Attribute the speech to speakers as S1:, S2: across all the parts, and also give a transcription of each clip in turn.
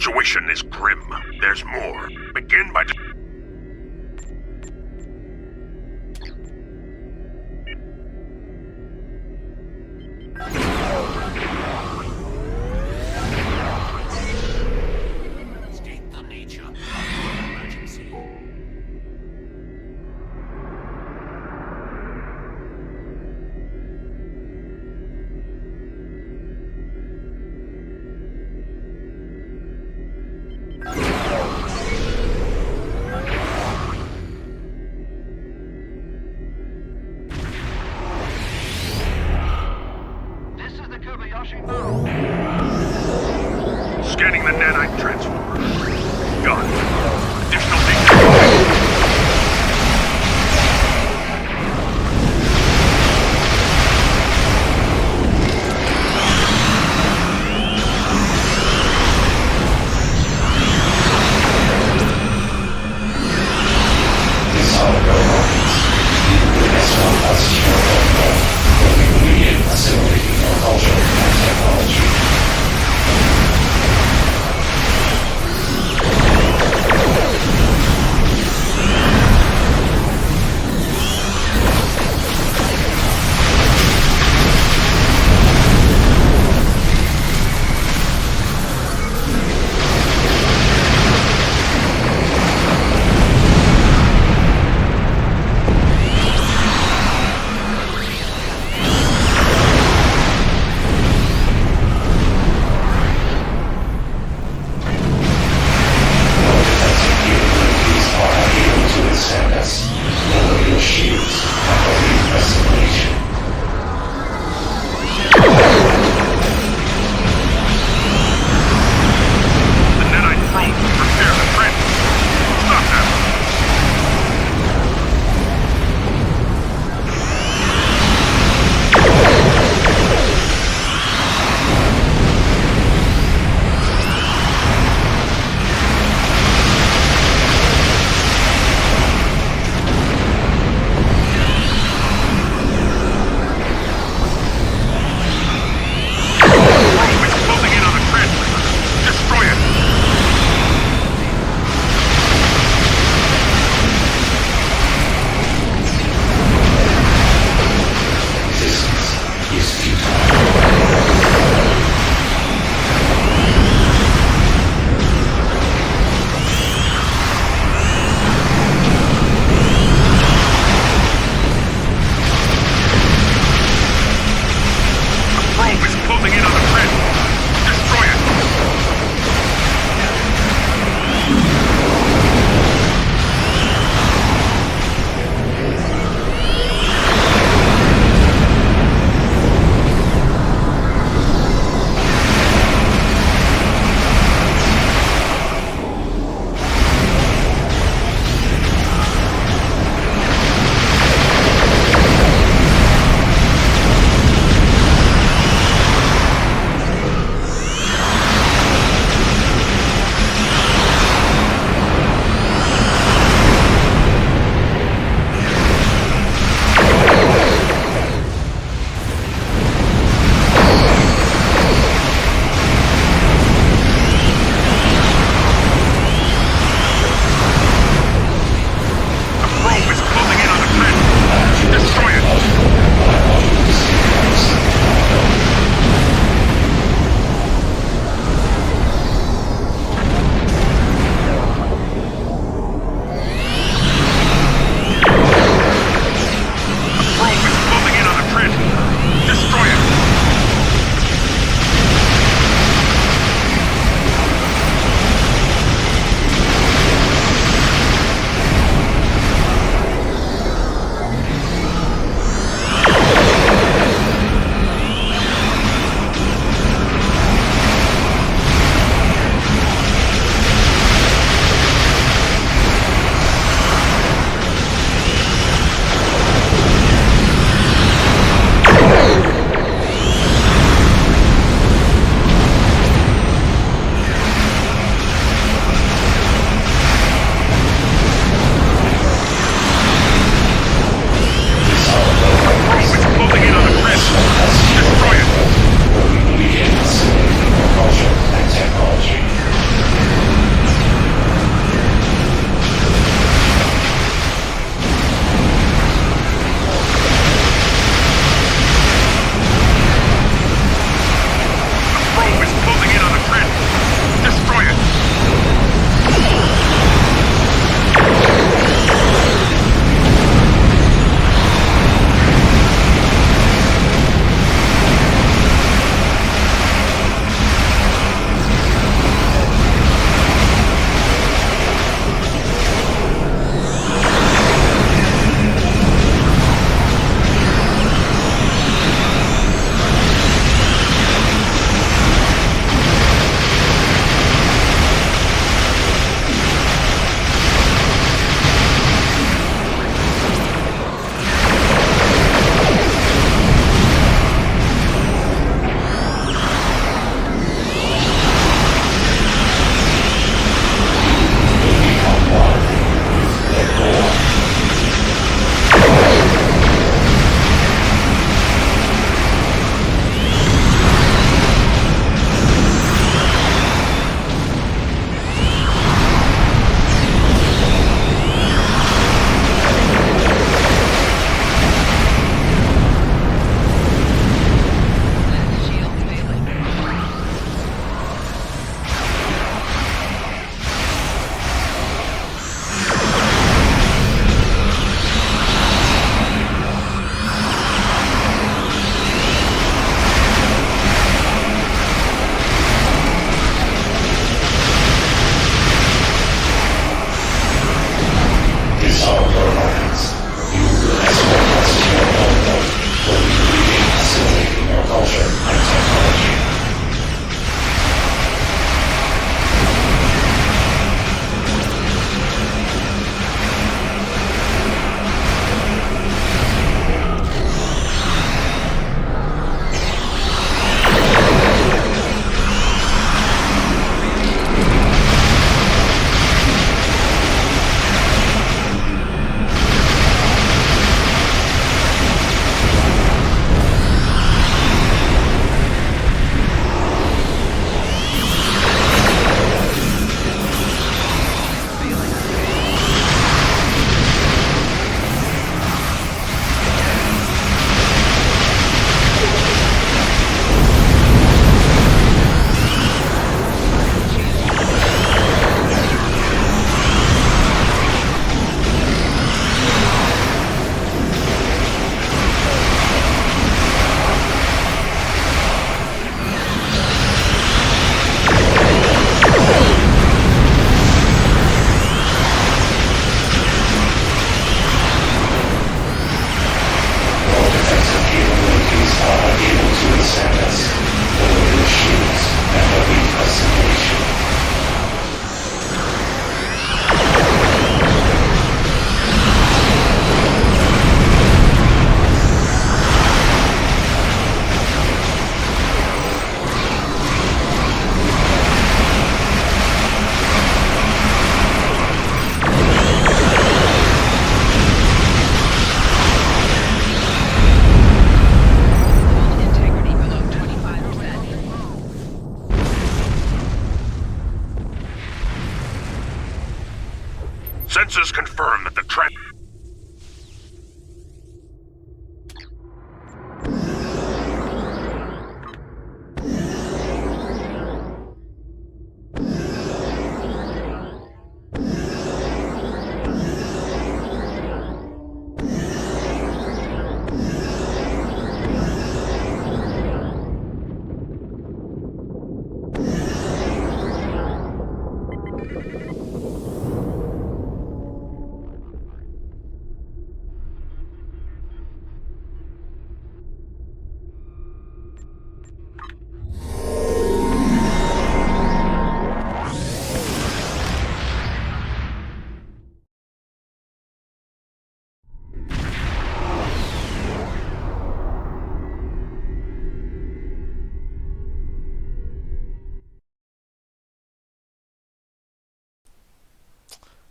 S1: situation is grim. There's more. Begin by...
S2: State the nature of the emergency.
S1: Sensors confirm that the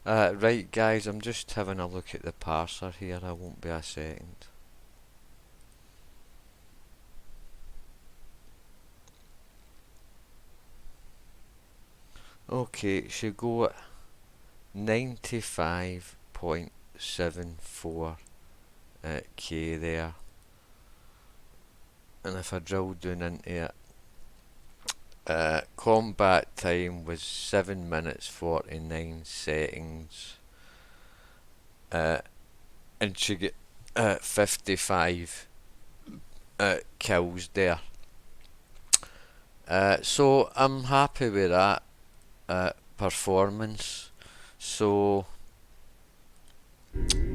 S3: Right guys, I'm just having a look at the parser here, I won't be a second. Okay, it should go at 95.74 K there. And if I drill down into it, combat time was 7 minutes 49 seconds. And she get 55 kills there. So I'm happy with that performance. So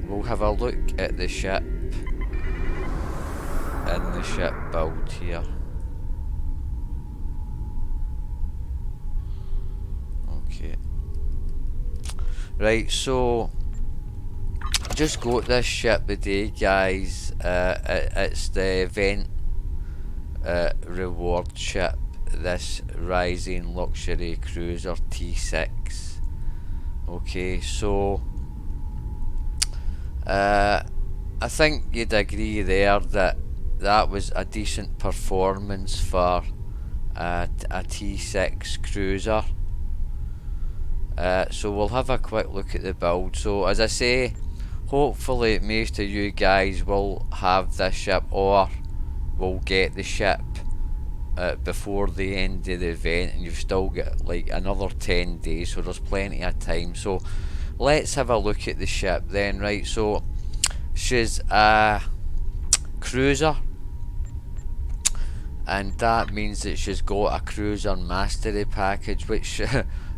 S3: we'll have a look at the ship and the ship build here. Okay. Right, so just got this ship today, guys. It's the event reward ship, this Risian luxury cruiser T6. Okay, so I think you'd agree there that that was a decent performance for a T6 cruiser. So we'll have a quick look at the build. So as I say, hopefully most of you guys will have this ship or will get the ship before the end of the event, and you've still got like another 10 days, so there's plenty of time. So let's have a look at the ship then. Right, so she's a cruiser, and that means that she's got a cruiser mastery package, which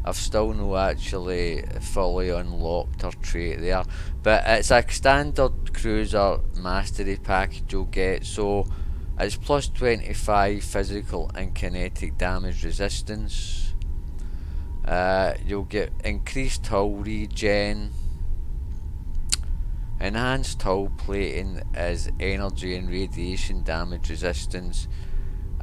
S3: I've still not actually fully unlocked her trait there, but it's a standard cruiser mastery package you'll get. So it's plus 25 physical and kinetic damage resistance. You'll get increased hull regen. Enhanced hull plating is energy and radiation damage resistance,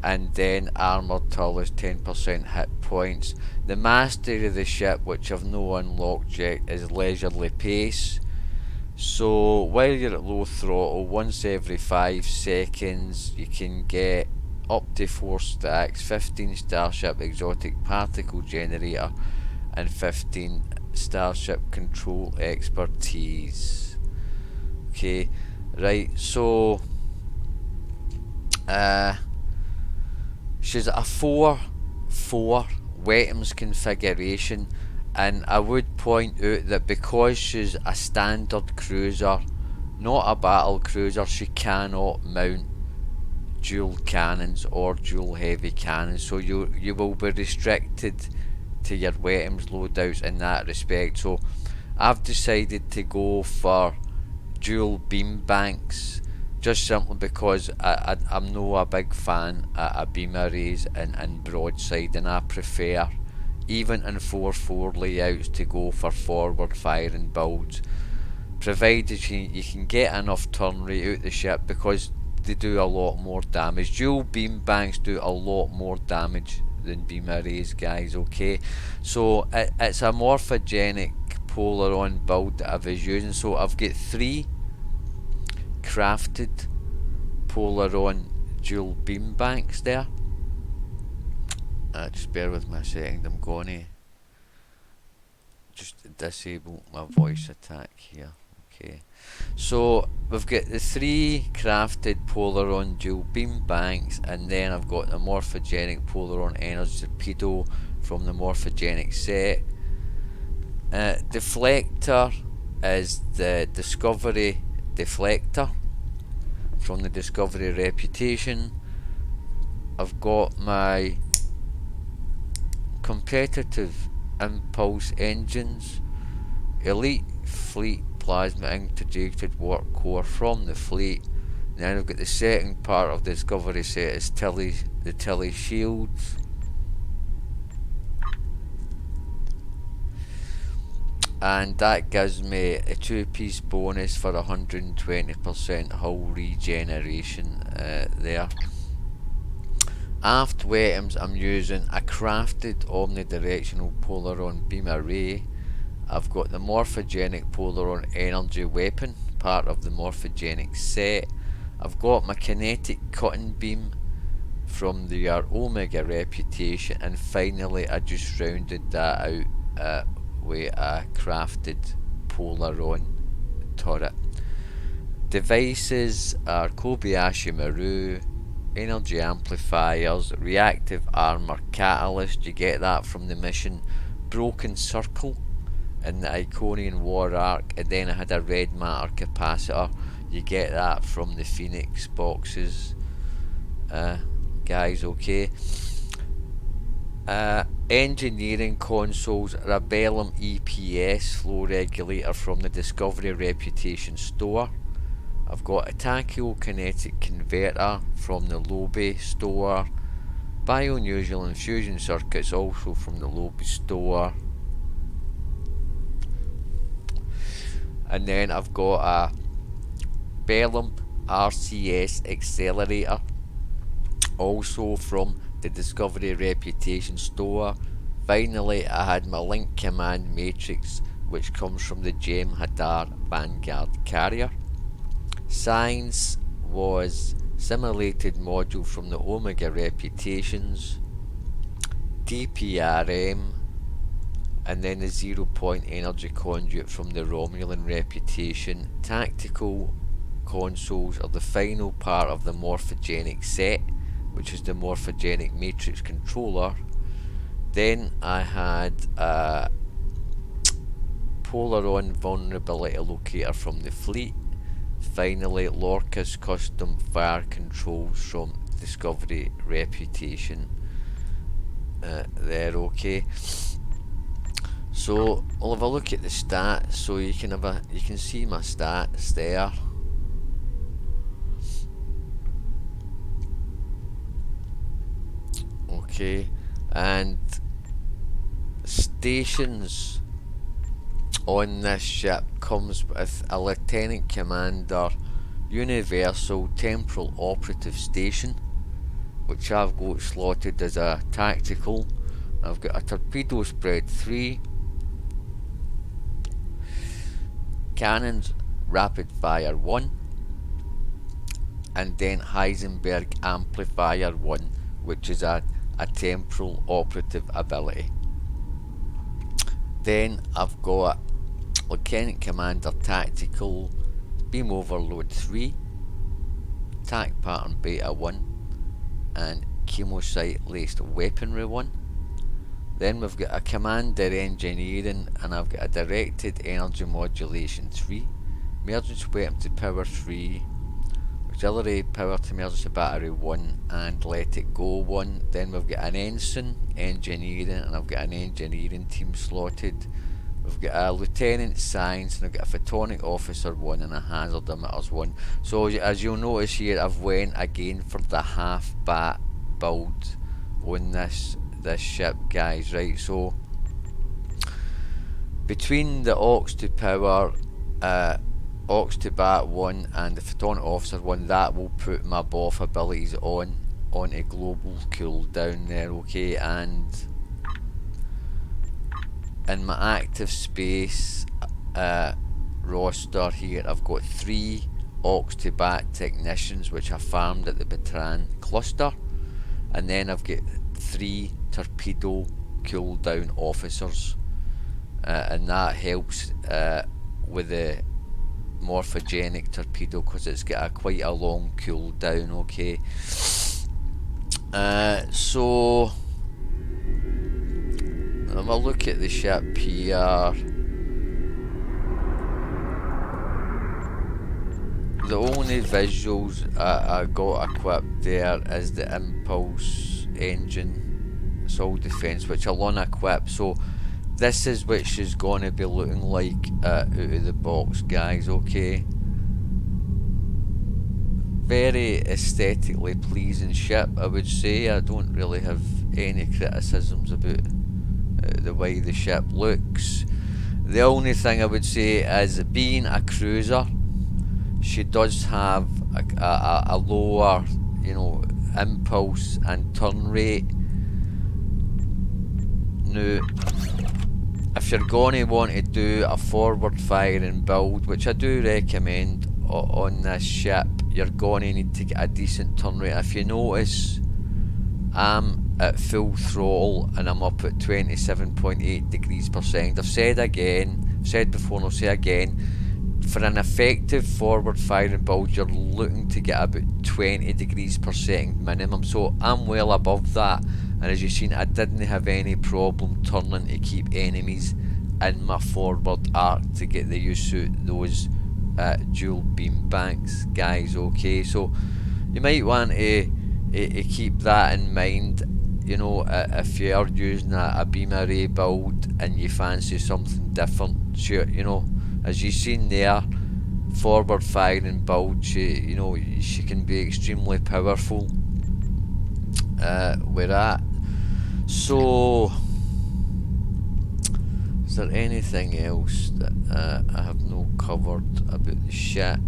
S3: and then armoured hull is 10% hit points. The mastery of the ship, which I've no unlocked yet, is leisurely pace. So while you're at low throttle, once every 5 seconds you can get up to 4 stacks, 15 starship exotic particle generator, and 15 starship control expertise. Okay, right, so she's a 4-4 weapons configuration, and I would point out that because she's a standard cruiser, not a battle cruiser, she cannot mount dual cannons or dual heavy cannons, so you will be restricted to your weapons loadouts in that respect. So I've decided to go for dual beam banks, just simply because I'm not a big fan of beam arrays and broadside, and I prefer, even in 4-4 layouts, to go for forward firing builds, provided you can get enough turn rate out the ship, because they do a lot more damage. Dual beam banks do a lot more damage than beam arrays, guys. Okay, so it's a morphogenic Polaron build that I was using. So I've got 3 crafted Polaron dual beam banks there. Just bear with me a second, I'm going to just disable my voice attack here. Okay, so we've got the 3 crafted Polaron dual beam banks, and then I've got the morphogenic Polaron energy torpedo from the morphogenic set. Deflector is the Discovery deflector from the Discovery Reputation. I've got my competitive impulse engines, elite fleet plasma integrated work core from the fleet. And then I've got the second part of the Discovery set is the Tilly shields. And that gives me a 2-piece bonus for 120% hull regeneration there. Aft weapons, I'm using a crafted omnidirectional Polaron beam array. I've got the morphogenic Polaron energy weapon, part of the morphogenic set. I've got my kinetic cutting beam from the Omega Reputation, and finally I just rounded that out with a crafted Polaron turret. Devices are Kobayashi Maru, energy amplifiers, reactive armor catalyst. You get that from the mission Broken Circle in the Iconian War Arc, and then I had a red matter capacitor. You get that from the Phoenix boxes, guys. Okay. Engineering consoles are a Bellum EPS flow regulator from the Discovery Reputation store. I've got a tachyokinetic converter from the Lobe store. Bionusual infusion circuits also from the Lobe store. And then I've got a Bellum RCS accelerator also from the Discovery Reputation store. Finally, I had my Link Command Matrix, which comes from the Jem Hadar Vanguard carrier. Science was simulated module from the Omega Reputations, DPRM, and then the 0 point energy conduit from the Romulan Reputation. Tactical consoles are the final part of the morphogenic set, which is the morphogenic matrix controller. Then I had a Polaron vulnerability locator from the fleet. Finally, Lorca's custom fire controls from Discovery Reputation. There, okay. So I'll have a look at the stats, so you can see my stats there. Okay, and stations on this ship comes with a Lieutenant Commander Universal Temporal Operative Station, which I've got slotted as a tactical. I've got a Torpedo Spread 3, Cannons Rapid Fire 1, and then Heisenberg Amplifier 1, which is a temporal operative ability. Then I've got Lieutenant Commander Tactical Beam Overload 3, Attack Pattern Beta 1, and Chemosite Laced Weaponry 1. Then we've got a Commander Engineering, and I've got a Directed Energy Modulation 3, Emergency Weapon to Power 3, Auxiliary Power to Emergency Battery 1, and Let It Go 1. Then we've got an Ensign Engineering, and I've got an Engineering team slotted. We've got a Lieutenant Science, and I've got a Photonic Officer 1 and a Hazard Emitters 1. So as you'll notice here, I've went again for the half bat build on this ship, guys, right? So between the Aux to Power, Aux to Bat 1 and the Photonic Officer 1, that will put my BOF abilities on a global cooldown there, okay? And in my active space roster here, I've got 3 Aux to Bat technicians, which I farmed at the Batran cluster, and then I've got 3 torpedo cooldown officers. and that helps with the morphogenic torpedo because it's got quite a long cooldown. Okay, so have a look at the ship here. The only visuals I got equipped there is the impulse engine, soul defense, which I'll unequip. So this is what she's gonna be looking like out of the box, guys. Okay, very aesthetically pleasing ship, I would say. I don't really have any criticisms about the way the ship looks. The only thing I would say is, being a cruiser, she does have a lower, impulse and turn rate. Now, if you're gonna want to do a forward firing build, which I do recommend on this ship, you're gonna need to get a decent turn rate. If you notice, I'm at full throttle and I'm up at 27.8 degrees per second. I've said before and I'll say again, for an effective forward firing build, you're looking to get about 20 degrees per second minimum. So I'm well above that, and as you've seen, I didn't have any problem turning to keep enemies in my forward arc to get the use of those dual beam banks, guys. Okay, so you might want to keep that in mind. If you are using a beam array build and you fancy something different, sure, as you've seen there, forward firing build, she can be extremely powerful with that. So, is there anything else that I have not covered about the ship?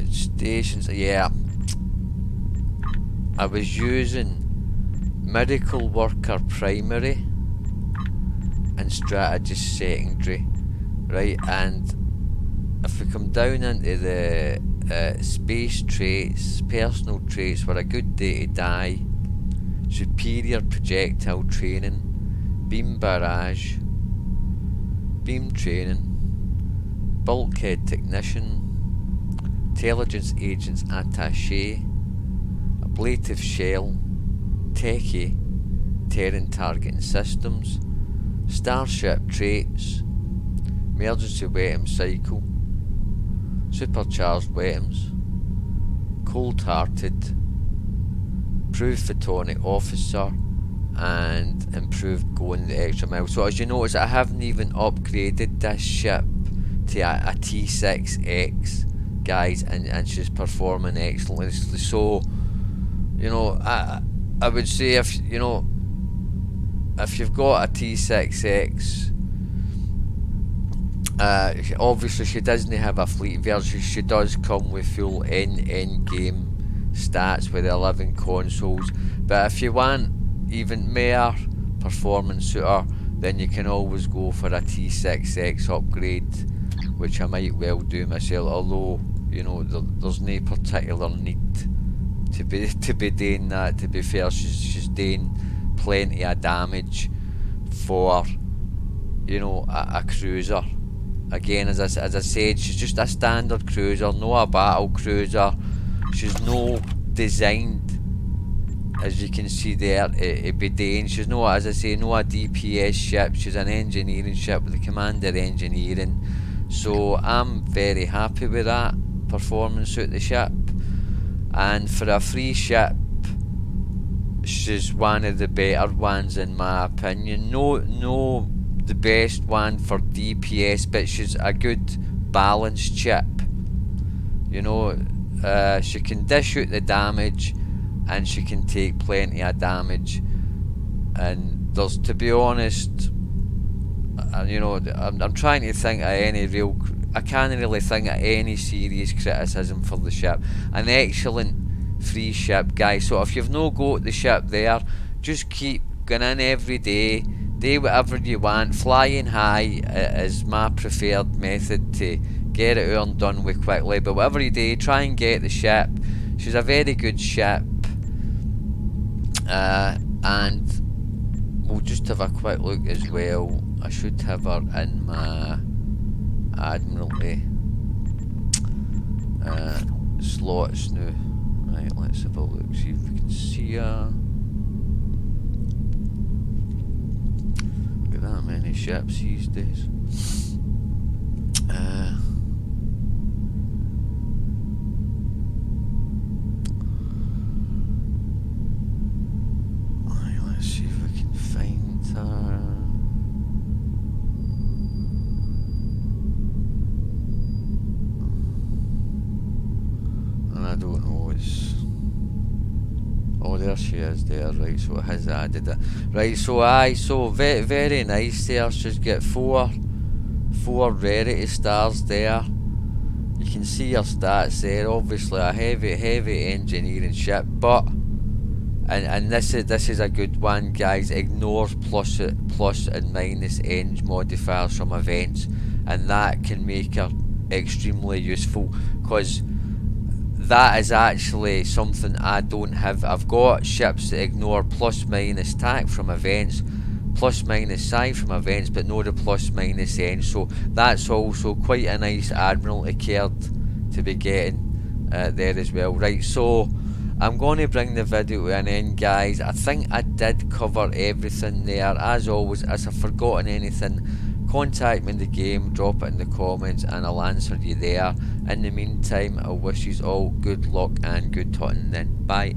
S3: Stations, yeah. I was using Miracle Worker primary and Strategist secondary, right? And if we come down into the space traits, personal traits were a good day to die, superior projectile training, beam barrage, beam training, bulkhead technician, intelligence agents attaché, ablative shell, techie, Terran targeting systems, starship traits, emergency weapon cycle, supercharged weapons, cold-hearted, improved photonic officer, and improved going the extra mile. So as you notice, I haven't even upgraded this ship to a T6X, guys, and she's performing excellently. So I would say, if you've got a T6X, obviously she doesn't have a fleet version. She does come with full end game stats with 11 consoles, but if you want even more performance suitor, then you can always go for a T6X upgrade, which I might well do myself, although there's no particular need to be doing that. To be fair, she's doing plenty of damage for a cruiser. Again, as I said, she's just a standard cruiser, not a battle cruiser. She's no designed, as you can see there, to be doing. She's no, as I say, no a DPS ship. She's an engineering ship with a commander engineering. So I'm very happy with that performance of the ship. And for a free ship, she's one of the better ones in my opinion. No the best one for DPS, but she's a good balanced ship. She can dish out the damage and she can take plenty of damage. And there's, to be honest, I'm trying to think of any real, I can't really think of any serious criticism for the ship. An excellent free ship, guys. So if you've no got the ship there, just keep going in every day, do whatever you want. Flying high is my preferred method to get it all done with quickly, but whatever you do, try and get the ship. She's a very good ship, and we'll just have a quick look as well. I should have her in my Admiralty slots now. Right, let's have a look, see if we can see her. Got that many ships these days. Right, let's see if we can find her. And I don't know, it's... Oh, there she is there, right, so it has added it. Right, so very, very nice there. She's got four rarity stars there. You can see her stats there, obviously a heavy engineering ship, but and this is a good one, guys. Ignore plus and minus eng modifiers from events, and that can make her extremely useful, because that is actually something I don't have. I've got ships that ignore plus minus tack from events, plus minus side from events, but no the plus minus end. So that's also quite a nice Admiralty card to be getting there as well. Right, so I'm going to bring the video to an end, guys. I think I did cover everything there. As always, as I've forgotten anything, contact me in the game, drop it in the comments, and I'll answer you there. In the meantime, I wish you all good luck and good hunting then. Bye.